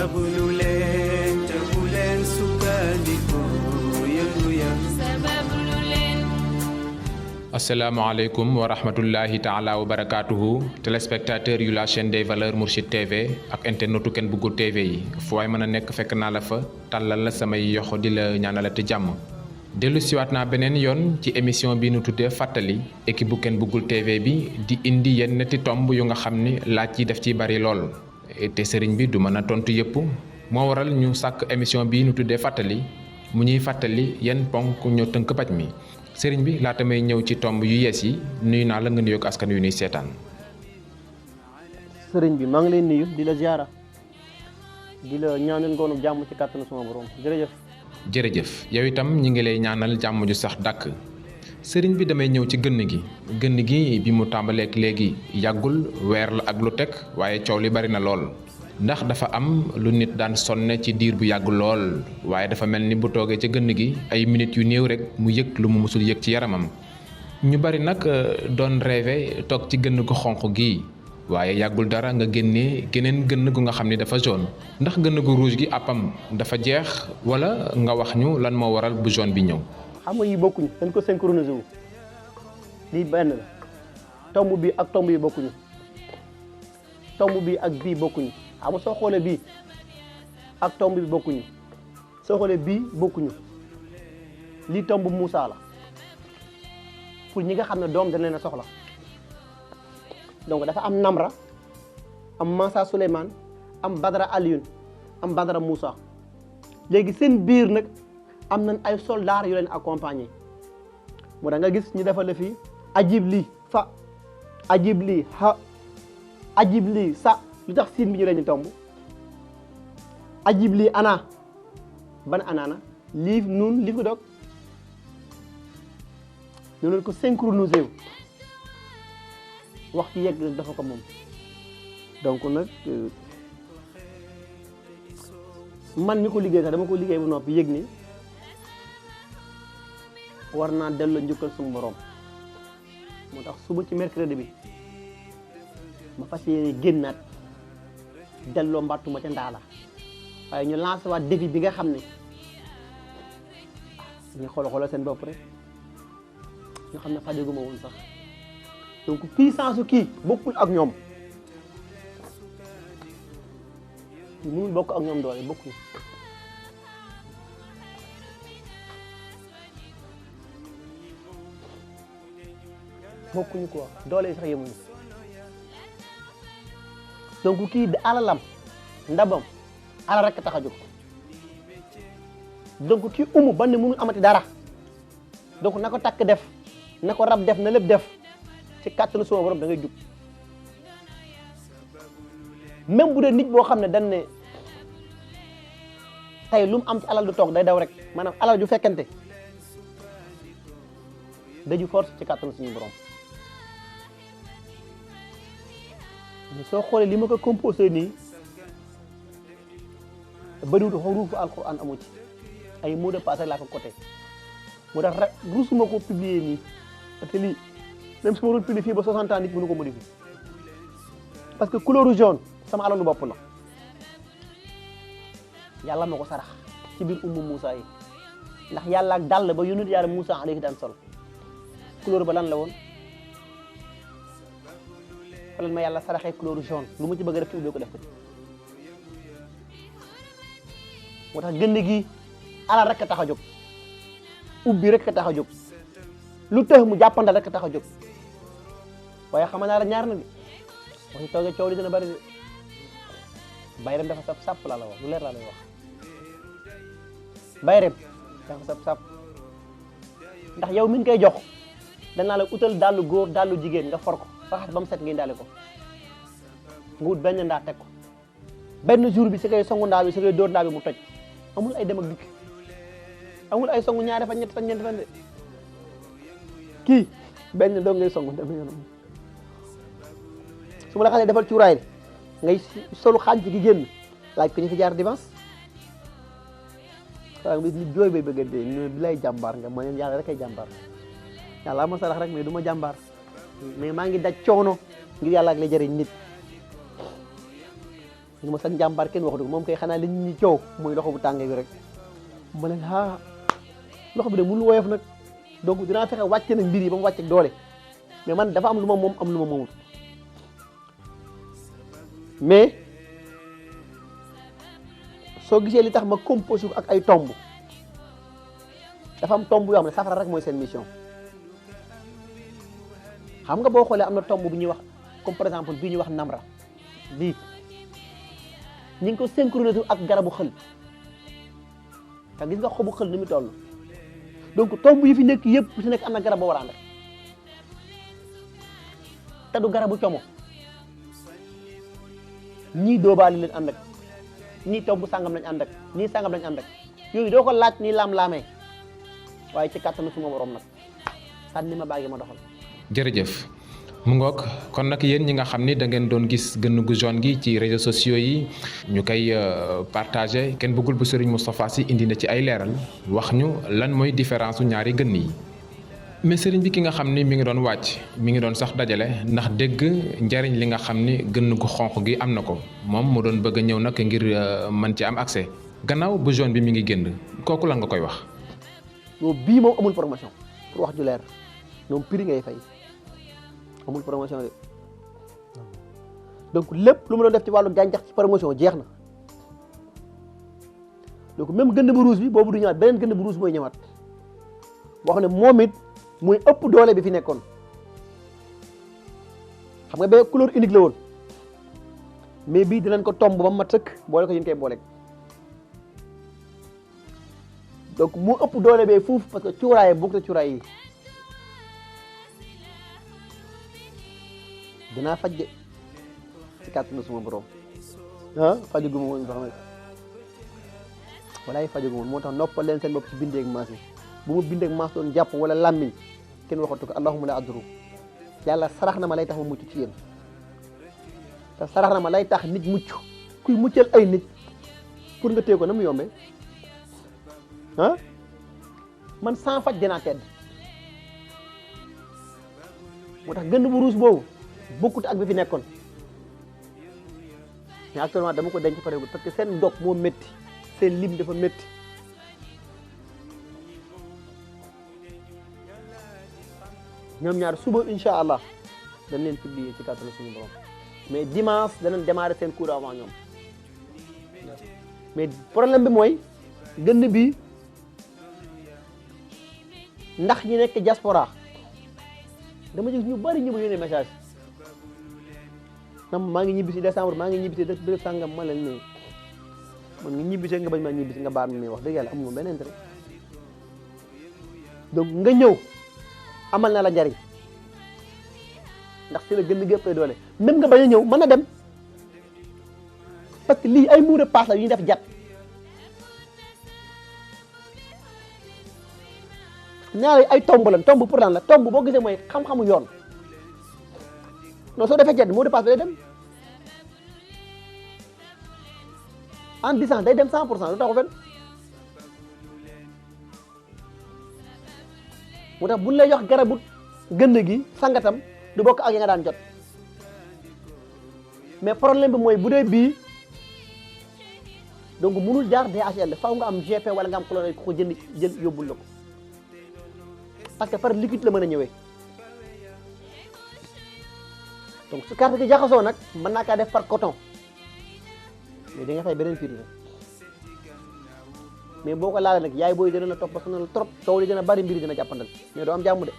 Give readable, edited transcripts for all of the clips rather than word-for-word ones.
sababu lu leen te bu leen sukkandiku yëngu ya asalaamaaleykum wa rahmatullahi taala wa barakaatuhu téléspectateur yu la chaîne des valeurs Mourchid TV ak internetu Ken Bougoul TV yi fu waay mën a nekk fekk naa la fa tàllal la samay yoxo di la ñaanalati jàmm dellu siwaat naa beneen yoon ci émission bi nu tuddee fàttali équipe bu Ken Bougoul TV bi di indi yenn ti tomb yu nga xam ni laaj yi daf ciy bari lool te sëriñ bi du mën a tontu yëpp moo waral ñu sàkk émission bi nu tuddee fàttali mu ñuy fàttali yenn ponk ñoo tënk paj mi sëriñ bi laata may ñëw ci tomb yu yees yi nuyu naa la nga nuyoog askan yu nuy seetaan. sëriñ bi maa ngi lay nuyu di la ziara di la ñaanal ngoonu jàmm ci kàttanu sama borom jërëjëf. jërëjëf yow itam ñi ngi lay ñaanal jàmm ju sax dàkk sëriñ bi damay ñëw ci gënn gi bi mu tàmbaleek léegi yàggul weer la ak lu teg waaye coow li bari na lool. ndax dafa am lu nit daan sonne ci diir bu yàgg lool waaye dafa mel ni bu toogee ca gënn gi ay minutes yu néew rek mu yëg lu mu musul yëg ci yaramam ñu bari nag doon rêvé toog ci gënn gu xonq gi waaye yàggul dara nga génnee geneen gënn gu nga xam ni dafa jaune ndax gënn gu rouge gi àppam dafa jeex wala nga wax ñu lan moo waral bu jaune bi ñëw. xam nga yi bokkuñu dañ ko synchronisé wu lii benn la tomb bi ak tomb yi bokkuñu tomb bi ak bii bokkuñu. xam nga soo xoolee bii ak tomb bi bokkuñu soo xoolee bii bokkuñu lii tomb Moussa la pour ñi nga xam ne doom dañ leen a soxla donc dafa am Namra am Mansa Souleymane am Badara Alioune am Badara Moussa léegi seen biir nag am nañ ay soldats yu leen accompagner moo da nga gis ñu defal la fii ajib lii fa ajib lii ha ajib lii sa lu tax siin bi ñu leen di tomb ajib lii ana ban anaana liif nun liif ko dog noonu ko synchronisé wax ci yegg rek dafa ko moom donc nag man mi ko liggéey sax dama ko liggéey bu noppi yëg ni war naa delloo njukkal suñu borom moo tax suba ci mercredi bi ma fas yéene génnaat delloo mbattuma ca ndaala waaye ñu lancé waat défi bi nga xam ne ñu xoolal seen bopp rek ñu xam ne fajaguma woon sax donc puissance su kii bokkul ak ñoom mënul bokk ak ñoom doole bokkul bokkuñu quoi doole yi sax yemuñu donc kii di alalam ndabam ala rek tax a jóg donc kii umu ba ne mënul amati dara donc na ko takk def na ko rab def na lépp def ci kàttanu suma borom da ngay jug même bu dee nit boo xam ne dañ ne tey lu mu am ci alal du toog day daw rek maanaam alal ju fekkente daju force ci kàttanu suñu borom soo xoolee li ma ko composé nii bëriwul xuruufu alquran amu ci ay mots de passe laa ko côté moo tax rek rusuma ko publier nii parce que lii même su ma doon publier fii ba 60 ans nit mënu ko modifier parce que couleur jaune sama alalu bopp la yàlla ma ko sarax ci biir ummu Moussa yi ndax yàlla ak dàll ba yonent yàlla Moussa alayhi daan sol couleur ba lan la woon xoolal ma yàlla saraxee couleur jaune lu mu ci bëgg a def ci ubbi ko def ko ci moo tax gënn gi alal rek a tax a jóg ubbi rek a tax a jóg lu tax mu jàppandal rek a tax a jóg waaye xam naa la ñaar na de wax ñu toogee coow li dina bari de bayrem dafa sap sap laa la wax lu leer laa lay wax bayrem dafa sap sap ndax yow mi ngi koy jox danaa la utal dàllu góor dàllu jigéen nga for ko raxas ba mu set nga indaale ko nga wut benn ndaa teg ko benn jour bi si koy songu ndaa bi si koy dóor ndaa bi mu toj amul ay dem ak dikk amul ay songu ñaari fan ñett fan ñeent fan de kii benn doo ngay songu dem yoonam su ma la xasee defal cuuraay ngay solu xànc gi génn laaj ko ñu fi jaar dimanche waaw nit jooy bay bëgg a dee ñu bi lay jàmbaar nga ma yàlla rek ay jàmbaar yàlla ma sarax rek mais du ma jàmbaar mais maa ngi daj coono ngir yàlla ak lay jëriñ nit ñu ma sax njàmbaar kenn waxatu ko moom kay xanaa li ñi coow mooy loxo bu tàngee bi rek ma ne loxo bi de mënul woyof nag donc dinaa fexe wàcce nag mbir yi ba mu wàcce doole mais man dafa am lu ma moom am lu ma moomul mais soo gisee li tax ma composé ko ak ay tomb dafa am tomb yoo xam ne safara rek mooy seen mission xam nga boo xoolee am na tomb bu ñuy wax comme par exemple bii ñuy wax namra bii ñu ngi ko synchronisé ak garabu xël te gis nga xobu xël ni mu toll donc tomb yi fi nekk yëpp bu si nekk am na garab boo war a ànd ak te du garabu como ñii doobaali leen ànd ak ñii tomb sàngam lañ ànd ak ñii sàngam lañ ànd ak yooyu doo ko laaj nii laam-laamee waaye ci kàttanu suma borom nag sànni ma baagi ma doxal. jërëjëf mu ngoog kon nag yéen ñi nga xam ni da ngeen doon gis gën gu jaune gi ci réseaux sociaux yi ñu koy partagé kenn bëggul bu Serigne Moustapha Sy indi na ci ay leeral wax ñu lan mooy différence su ñaari gën yi mais Serigne bi ki nga xam ni mi ngi doon wàcc mi ngi doon sax dajale ndax dégg njariñ li nga xam ni gën gu xonq gi am na ko moom mu doon bëgg a ñëw nag ngir mën ci am accès gannaaw bu jaune bi mi ngi génn kooku lan nga koy wax. non bii moom amul promotion pour wax ju leer ñoom prix ngay fay. amul promotion de donc lépp lu ma doon def ci wàllu gàncax ci promotion jeex na donc même gënd bu rouge bi boobu du ñëwaat beneen gënd bu rouge mooy ñëwaat boo xam ne moom it muy ëpp doole bi fi nekkoon xam nga ba couleur unique la woon mais bii dinañ ko tomb ba mu mat sëkk boole ko yéen koy booleeg donc mu ëpp doole bee fuuf parce que cuuraay bokk na cuuraay yi. dinaa faj de ci kàttanu suma borom fajagu ma woon sax walaay fajagu ma woon moo tax noppal leen seen bopp ci bindeeg maas yi bu ma bindeeg maas doon jàpp wala làmmiñ kenn waxatu ko allahumma la adru yàlla sarax na ma lay tax ma mucc ci yéen te sarax na ma lay tax nit mucc kuy muccal ay nit pour nga téye ko na mu yombee man sans faj dinaa tedd moo tax gën bu ruus boobu bokkut ak bi fi nekkoon mais actuellement dama ko denc pare parce que seen dog moo métti seen lim dafa métti ñoom ñaar suba incha allah dañ leen publier ci kàttanu suñu borom mais dimanche danañ démarrer seen cours avant ñoom mais problème bi mooy gën bi ndax ñi nekk diaspora dama gis ñu bari ñu ma yónnee message nam maa ngi ñibbisi décembre maa ngi ñibbisi dëkk sàngam ma leen ne man nga ñibbisi nga bañ maa ñibbisi nga baal ma may wax dëgg yàlla amuma benn intérêt donc nga ñëw amal na la njariñ ndax si la gën a gëppee doole même nga bañ a ñëw mën na dem parce que lii ay mot de passe la yu ñu def jat ñaari ay tomb lan tomb pour lan la tomb boo gisee mooy xam-xamu yoon non soo defee jat mot de passe bi day dem en distance day dem 100% lu taxu fen moo tax buñ lay jox garabu gënd gi sangatam du bokk ak ya nga daan jot mais problème bi mooy bu dee bii donc mënul jaar DHL faaw nga am GP wala nga am chloride ku ko jënd jël yóbbul la ko parce que par liquide la mën a ñëwee donc su carte gi jaxasoo nag mën naa kaa def par coton mais di nga fay beneen prix mais boo ko laalee nag yaay booy dina la topp ba sonal trop taw li dina bari mbiri dina jàppandal mais doo am jàmm de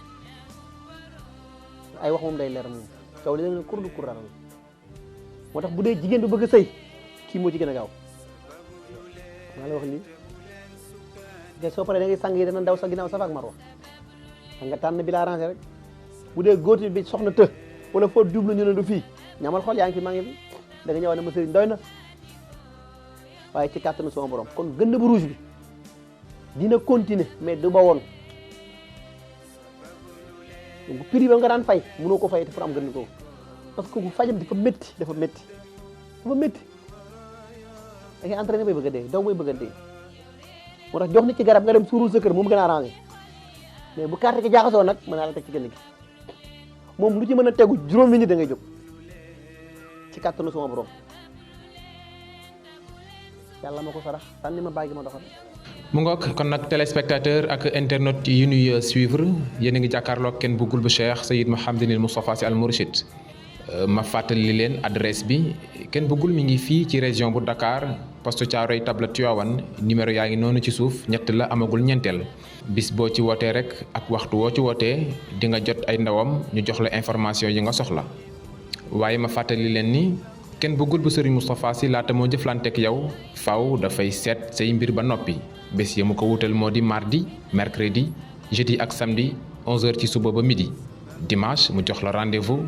ay wax moom day leer moom taw li dina kur du kur raral moo tax bu dee jigéen du bëgg a sëy kii moo ci gën a gaaw maa la wax lii te soo paree da ngay sang yi dana daw sa ginnaaw safa ak marwa nga tànn bi la arrangé rek bu dee góor bi soxna të wala foo double ñu ne du fii ñamal xool yaa ngi fi maa ngi fi da nga ñëwaat ne ma sëriñ doy na waaye ci kàttanu sama borom kon gënd bu rouge bi dina continuer mais du ba woon donc prix ba nga daan fay mënoo ko fay te pour am gënd ko parce que fajam dafa métti dafa métti dafa métti da ngay entraîné bay bëgg a dee daw bay bëgg a dee moo tax jox nit ci garab nga dem suurul sa kër moom gën a arrangé mais bu carte gi jaaxasoo nag mën naa la teg ci gënd gi moom lu ci mën a tegu juróom minute da ngay jóg ci kàttanu sama borom yàlla ma ko sarax sànni ma bàyyi ma doxal. mu ngoog kon nag téléspectateur ak internet yi ñuy suivre yéen a ngi jàkkaarloog Ken Bougoul bu Cheikh Seyyid Mouhamadinil Moustapha Sy Al Mourchid ma fàttali leen adresse bi Ken Bougoul mi ngi fii ci région bu Dakar poste Thiaroye Table Tivaouane numéro yaa ngi noonu ci suuf ñett la amagul ñeenteel bis boo ci wootee rek ak waxtu woo ci wootee di nga jot ay ndawam ñu jox la information yi nga soxla waaye ma fàttali leen ni Ken Bougoul bu Serigne Moustapha Sy laata moo jëflanteek yow faaw dafay seet say mbir ba noppi bés yi mu ko wutal moo di mardi mercredi jeudi ak samedi 11h ci suba ba midi dimanche mu jox la rendez-vous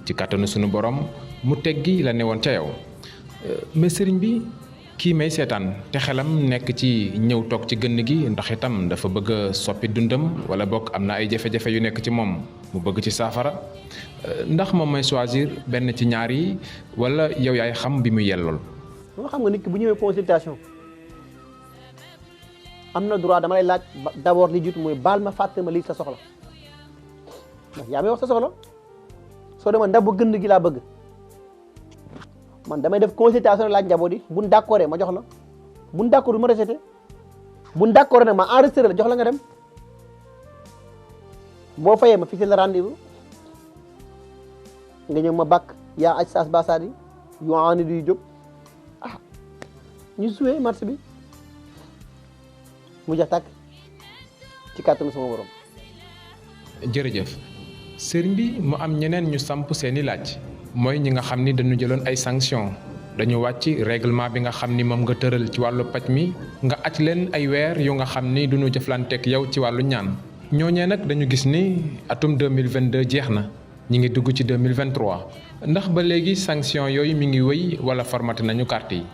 ci kàttanu sunu borom mu teggi la newoon ca yow mais sëriñ bi kii may seetaan te xelam nekk ci ñëw toog ci gënn gi ndax itam dafa bëgg a soppi dundam wala bokk am na ay jafe-jafe yu nekk ci moom mu bëgg ci saafara ndax moom may choisir benn ci ñaar yi wala yow yaay xam bi mu yellool. moo xam nga nit ki bu ñëwee consultation am na droit dama lay laaj d'abord li jiitu mooy baal ma fàtte ma lii sa soxla ndax yaa may wax sa soxla soo demee ndax bu gënn gi laa bëgg man damay def consultation laaj njaboot yi buñ d'accord ma jox la buñ d'accord du ma rejeté buñ d'accord nag ma enregistré la jox la nga dem boo fayee ma fixé la rendez-vous nga ñëw ma bàkk yaa aj saas basaadi yu aani duy jóg ah ñu suwee marché bi mu jax tàkk ci kàttanu sama borom. jërëjëf sëriñ bi mu am ñeneen ñu samp seeni laaj mooy ñi nga xam ni dañu jëloon ay sanctions dañu wàcc règlement bi nga xam ni moom nga tëral ci wàllu paj mi nga aj leen ay weer yu nga xam ni duñu jëflanteek yow ci wàllu ñaan ñooñee nag dañu gis ni atum 2022 jeex na ñi ngi dugg ci 2023 ndax ba léegi sanction yooyu mi ngi wéy wala formaté nañu carte yi.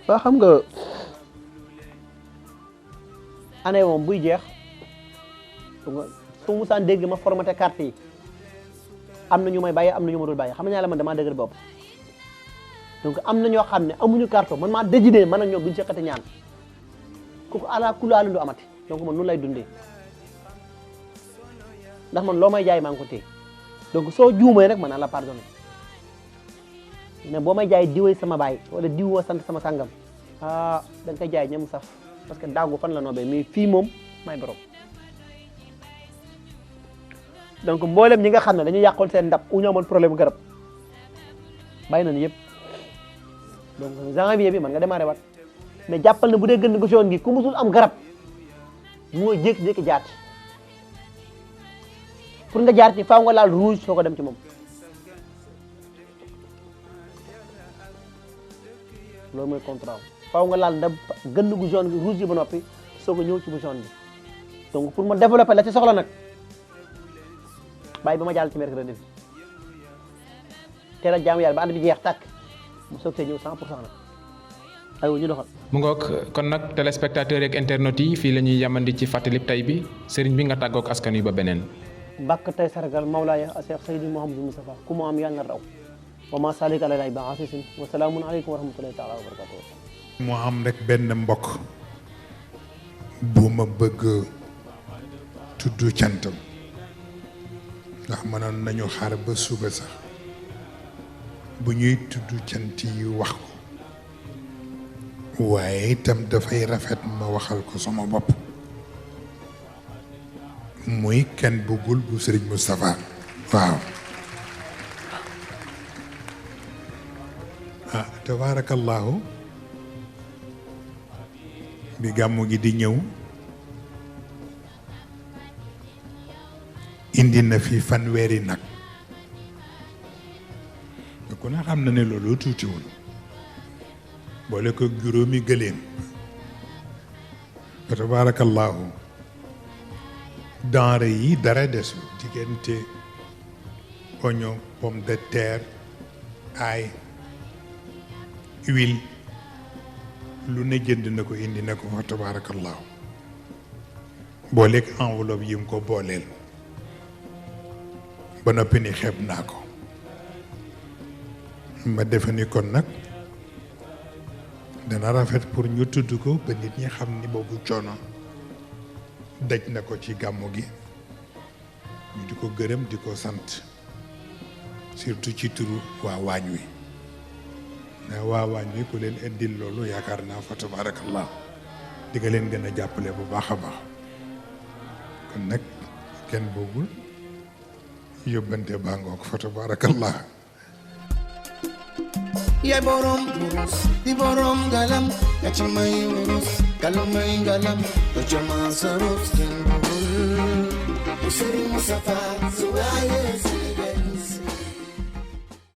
waa xam nga année moom buy jeex su musaan dégg ma formaté carte yi am na ñu may bàyyi am na ñu ma dul bàyyi xam nga la man damaa dëgër bopp donc am na ñoo xam ne amuñu carte man maa décidé man ak ñoom duñ seqati ñaan kooku ala kulaalu du amati donc man noonu lay dundee ndax man loo may jaay maa ngi ko téye donc soo juumee rek man naa la pardonné mais boo may jaay diwee sama baay wala diwoo sant sama sàngam ah da nga koy jaay ñam saf parce que daagu fan la noobee mais fii moom may borom donc mboolem ñi nga xam ne dañu yàqoon seen ndab u ñu amoon problème garab bàyyi nañu yëpp donc janvier bi man nga démarré waat mais jàppal na bu dee gën gu jaune gi ku musul am garab moo jékki-jékki jaar ci pour nga jaar ci faaw nga laal rouge soo ko dem ci moom loolu mooy contrat faaw nga laal ndab gën gu jaune gi rouge yi ba noppi soo ko ñëw ci bu jaune bi donc pour ma développer la ci soxla nag bàyyi ba ma jàll ci mercredi bi teel a jaamu yàlla ba ànd bi jeex tàkk mu soog see ñëw 100% nag aywa ñu doxal. mu ngoog kon nag téléspectateurs yeeg internautes yi fii la ñuy yamandi ci fàttalib tay bi sëriñ bi nga tàggoog askan wi ba beneen. bàkk tey sargal Mawlaaya Cheikh Seydi Mouhamadou Moustapha ku mu am yàlla na raw wa ma salik ala lay ba asisin wa salaamun aleykum wa rahmatullahi taala wa barakatuh. mu am rek benn mbokk bu ma bëgg tudd cantam ndax mënoon nañu xaar ba suba sax bu ñuy tudd cant yi wax ko waaye itam dafay rafet ma waxal ko sama bopp muy Ken Bougoul bu Serigne Moustapha waaw ah tabarakallahu bi gàmmu gi di ñëw indi na fi fanweeri nag ku ne xam na ne loolu tuutiwul boole ko juróomi gëléem fa tabarakallahu denrée yi dara desul diggante oignon pomme de terre ail huile lu ne jënd na ko indi na ko fa tabarakallahu booleeg enveloppe yi mu ko booleel ba noppi ni xeeb naa ko ma defe ni kon nag dana rafet pour ñu tudd ko ba nit ñi xam ni boobu coono daj na ko ci gàmmu gi ñu di ko gërëm di ko sant surtout ci turu waa waañ wi mais waawaañ bi ku leen indil loolu yaakaar naa fa tabarakallah di nga leen gën a jàppale bu baax a baax kon nag kenn boogul yóbbante baa ngoog fa tabarakallah yaay borom burus di borom galam ya ci may wurus galam may galam do jama saruf sin bul Sëriñ Mustafa su waaye